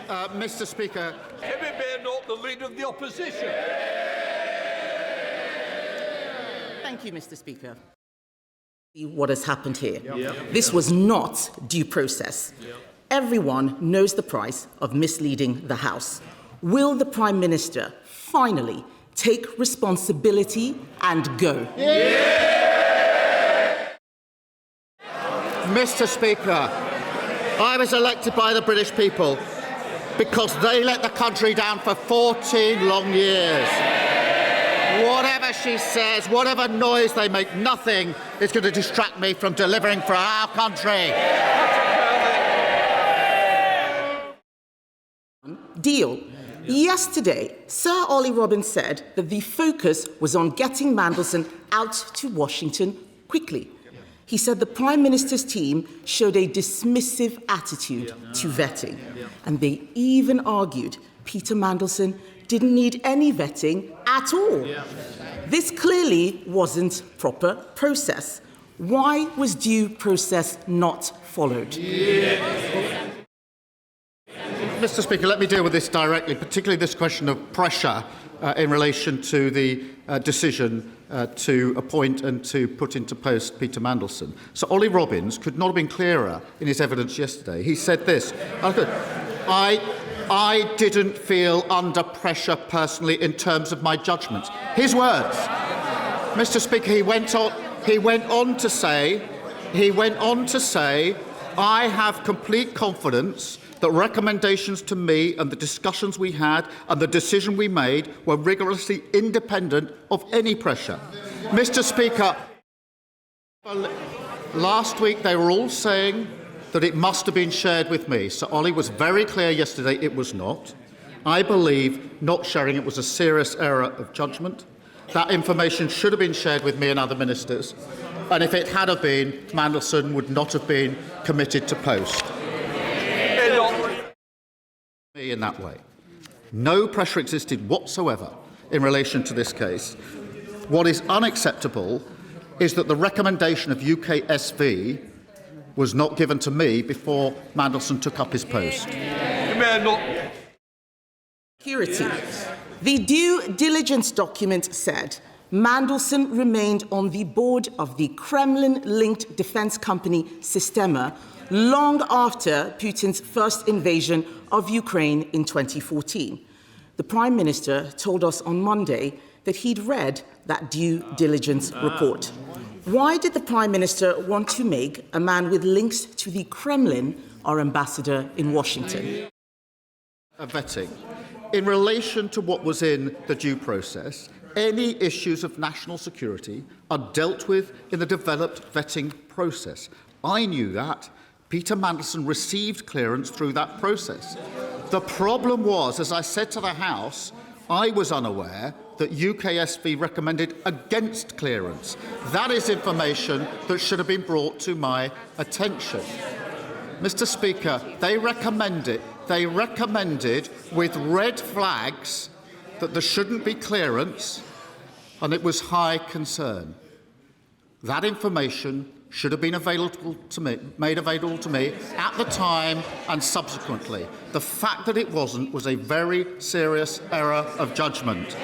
Mr. Speaker. Kevin Bear not the Leader of the Opposition. Thank you, Mr. Speaker. What has happened here? This was not due process. Everyone knows the price of misleading the House. Will the Prime Minister finally take responsibility and go? Mr. Speaker, I was elected by the British people because they let the country down for 14 long years. Whatever she says, whatever noise they make, nothing is going to distract me from delivering for our country. Deal. Yesterday, Sir Ollie Robbins said that the focus was on getting Mandelson out to Washington quickly. He said the Prime Minister's team showed a dismissive attitude to vetting, and they even argued Peter Mandelson didn't need any vetting at all. This clearly wasn't proper process. Why was due process not followed? Mr. Speaker, let me deal with this directly, particularly this question of pressure in relation to the decision to appoint and to put into post Peter Mandelson. So Ollie Robbins could not have been clearer in his evidence yesterday. He said this: I didn't feel under pressure personally in terms of my judgment. His words. Mr. Speaker, he went on to say, I have complete confidence that recommendations to me and the discussions we had and the decision we made were rigorously independent of any pressure. Mr. Speaker, last week they were all saying that it must have been shared with me. So Ollie was very clear yesterday it was not. I believe not sharing it was a serious error of judgment. That information should have been shared with me and other ministers. And if it had have been, Mandelson would not have been committed to post. Me in that way. No pressure existed whatsoever in relation to this case. What is unacceptable is that the recommendation of UKSV was not given to me before Mandelson took up his post. Security. The due diligence document said Mandelson remained on the board of the Kremlin-linked defense company Sistema long after Putin's first invasion of Ukraine in 2014. The Prime Minister told us on Monday that he'd read that due diligence report. Why did the Prime Minister want to make a man with links to the Kremlin our ambassador in Washington? Vetting. In relation to what was in the due process, any issues of national security are dealt with in the developed vetting process. I knew that. Peter Mandelson received clearance through that process. The problem was, as I said to the House, I was unaware that UKSV recommended against clearance. That is information that should have been brought to my attention. Mr. Speaker, they recommended with red flags that there shouldn't be clearance, and it was high concern. That information should have been made available to me at the time and subsequently. The fact that it wasn't was a very serious error of judgment.